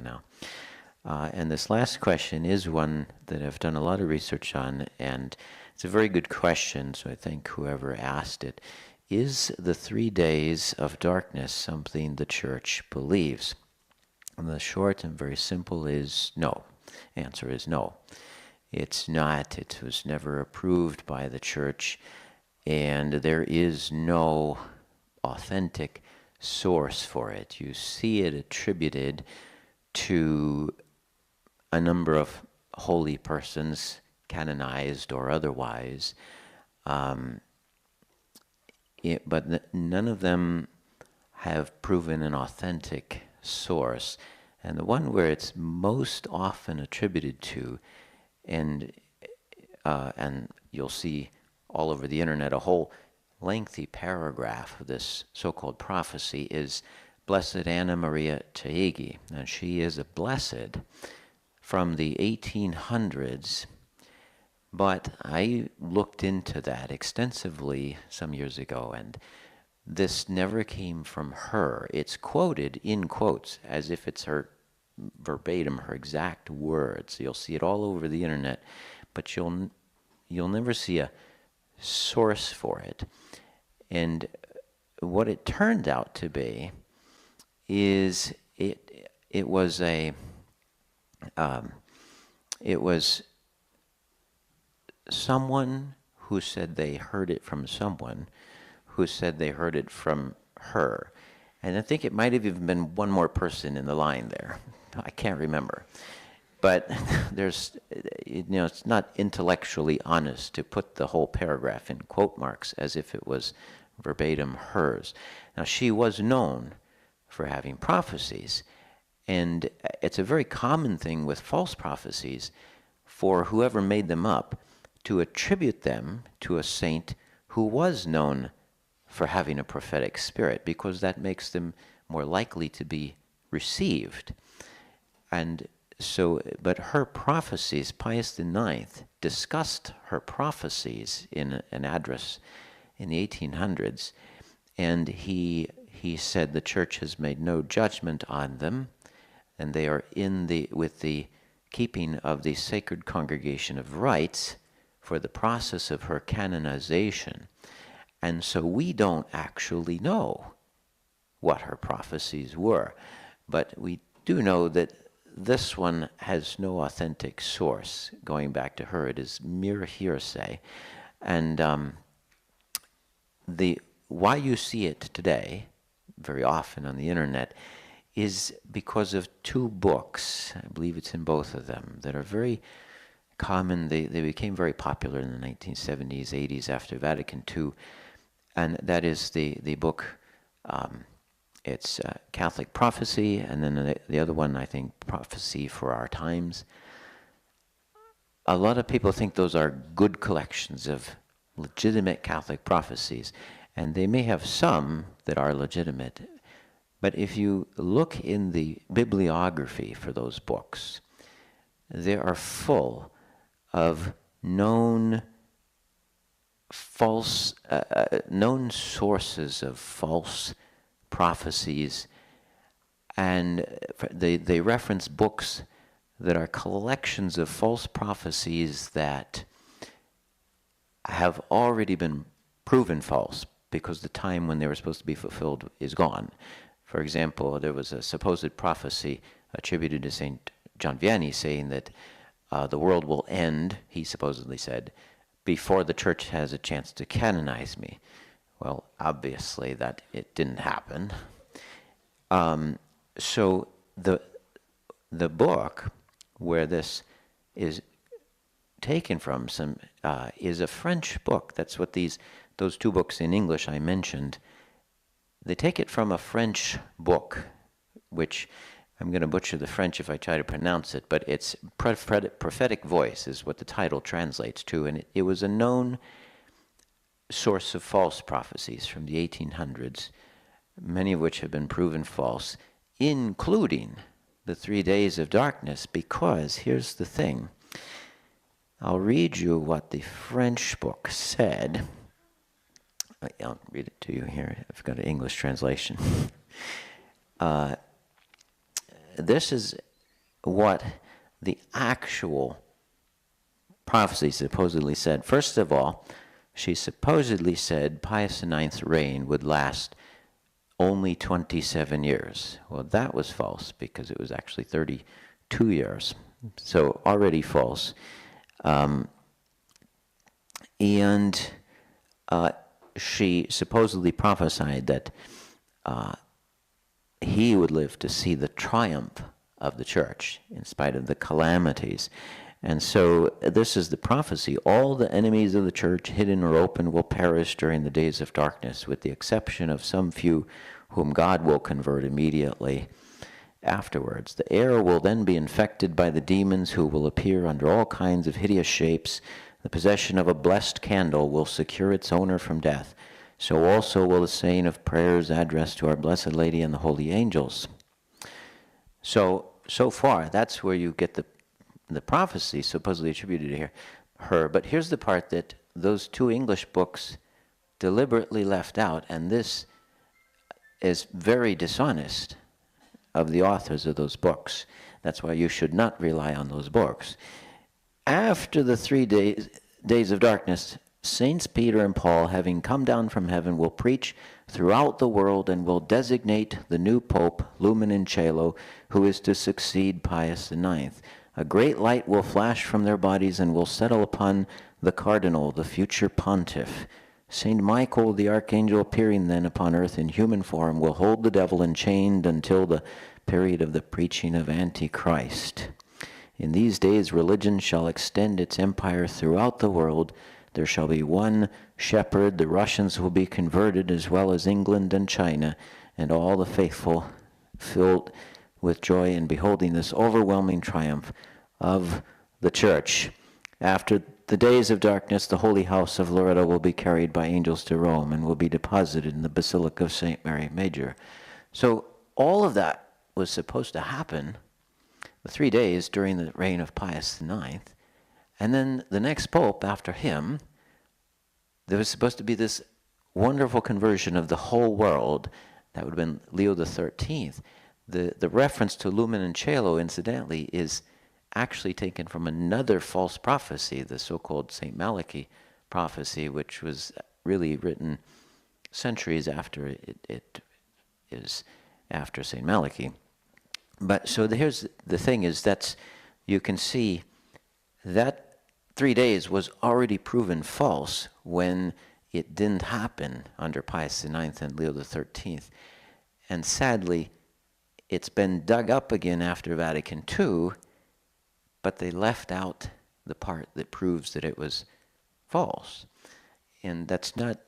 now. And this last question is one that I've done a lot of research on, and it's a very good question, so I thank whoever asked it. Is the 3 days of darkness something the church believes? And the short and very simple is no. Answer is no. It's not. It was never approved by the church, and there is no authentic source for it. You see it attributed to a number of holy persons, canonized or otherwise, but none of them have proven an authentic source. And the one where it's most often attributed to, and you'll see all over the internet a whole lengthy paragraph of this so-called prophecy, is Blessed Anna Maria Taegi. And she is a blessed from the 1800s, but I looked into that extensively some years ago, and this never came from her. It's quoted in quotes as if it's her verbatim, her exact words. You'll see it all over the internet, but you'll never see a source for it. And what it turned out to be is it was someone who said they heard it from someone who said they heard it from her. And I think it might have even been one more person in the line there. I can't remember. But there's, it's not intellectually honest to put the whole paragraph in quote marks as if it was verbatim hers. Now, she was known for having prophecies, and it's a very common thing with false prophecies for whoever made them up to attribute them to a saint who was known for having a prophetic spirit, because that makes them more likely to be received. And so, but her prophecies, Pius IX discussed her prophecies in an address in the 1800s, and he said the church has made no judgment on them, and they are with the keeping of the Sacred Congregation of Rites for the process of her canonization. And so we don't actually know what her prophecies were, but we do know that this one has no authentic source going back to her. It is mere hearsay. And why you see it today, very often on the internet, is because of two books, I believe it's in both of them, that are very common. They became very popular in the 1970s, 80s after Vatican II. And that is the book, it's Catholic Prophecy, and then the other one, I think, Prophecy for Our Times. A lot of people think those are good collections of legitimate Catholic prophecies, and they may have some that are legitimate. But if you look in the bibliography for those books, they are full of known sources of false prophecies, and they reference books that are collections of false prophecies that have already been proven false because the time when they were supposed to be fulfilled is gone. For example, there was a supposed prophecy attributed to St. John Vianney saying that the world will end, he supposedly said, before the church has a chance to canonize me. Well, obviously that it didn't happen. So the book where this is taken from is a French book. That's what those two books in English I mentioned. They take it from a French book, which I'm going to butcher the French if I try to pronounce it, but it's Prophetic Voice is what the title translates to, and it was a known source of false prophecies from the 1800s, many of which have been proven false, including the 3 days of darkness, because here's the thing. I'll read you what the French book said. I'll read it to you here. I've got an English translation. This is what the actual prophecy supposedly said. First of all, she supposedly said Pius IX's reign would last only 27 years. Well, that was false because it was actually 32 years. So already false. And she supposedly prophesied that he would live to see the triumph of the church in spite of the calamities. And so this is the prophecy. All the enemies of the church, hidden or open, will perish during the days of darkness, with the exception of some few whom God will convert immediately afterwards. The air will then be infected by the demons, who will appear under all kinds of hideous shapes. The possession of a blessed candle will secure its owner from death. So also will the saying of prayers addressed to our Blessed Lady and the holy angels. So far, that's where you get the prophecy supposedly attributed to her. But here's the part that those two English books deliberately left out, and this is very dishonest of the authors of those books. That's why you should not rely on those books. After the 3 days of darkness, Saints Peter and Paul, having come down from heaven, will preach throughout the world and will designate the new Pope, Lumen in Cielo, who is to succeed Pius IX. A great light will flash from their bodies and will settle upon the cardinal, the future pontiff. Saint Michael, the archangel, appearing then upon earth in human form, will hold the devil enchained until the period of the preaching of Antichrist. In these days religion shall extend its empire throughout the world. There shall be one shepherd. The Russians will be converted, as well as England and China, and all the faithful filled with joy in beholding this overwhelming triumph of the church. After the days of darkness, the holy house of Loretto will be carried by angels to Rome and will be deposited in the Basilica of St. Mary Major. So all of that was supposed to happen the 3 days during the reign of Pius IX. And then the next pope after him, there was supposed to be this wonderful conversion of the whole world. That would have been Leo XIII. The reference to Lumen in Cielo, incidentally, is actually taken from another false prophecy, the so-called St. Malachi prophecy, which was really written centuries after it is after St. Malachi. But so here's the thing is that's, you can see that 3 days was already proven false when it didn't happen under Pius IX and Leo XIII. And sadly, it's been dug up again after Vatican II, but they left out the part that proves that it was false. And that's not,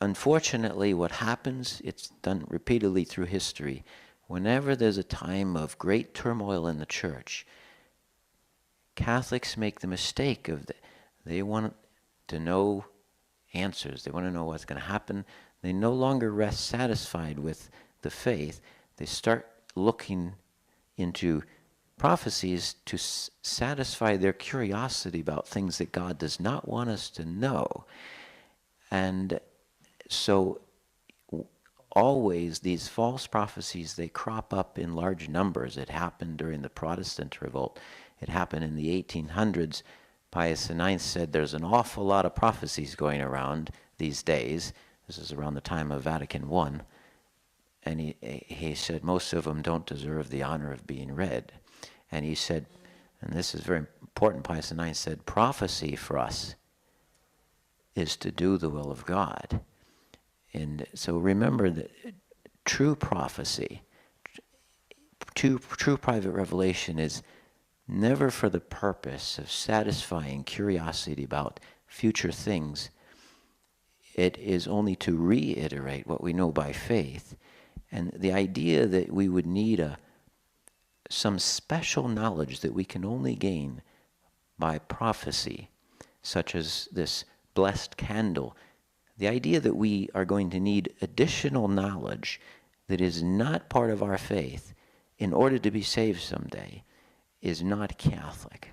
unfortunately, what happens, it's done repeatedly through history. Whenever there's a time of great turmoil in the church, Catholics make the mistake of they want to know answers. They want to know what's going to happen. They no longer rest satisfied with the faith. They start looking into prophecies to satisfy their curiosity about things that God does not want us to know. And so always these false prophecies, they crop up in large numbers. It happened during the Protestant revolt. It happened in the 1800s. Pius IX said there's an awful lot of prophecies going around these days. This is around the time of Vatican I. And he said most of them don't deserve the honor of being read. And he said, and this is very important, Pius IX said, prophecy for us is to do the will of God. And so remember that true prophecy, true private revelation is never for the purpose of satisfying curiosity about future things. It is only to reiterate what we know by faith. And the idea that we would need some special knowledge that we can only gain by prophecy, such as this blessed candle, the idea that we are going to need additional knowledge that is not part of our faith in order to be saved someday is not Catholic.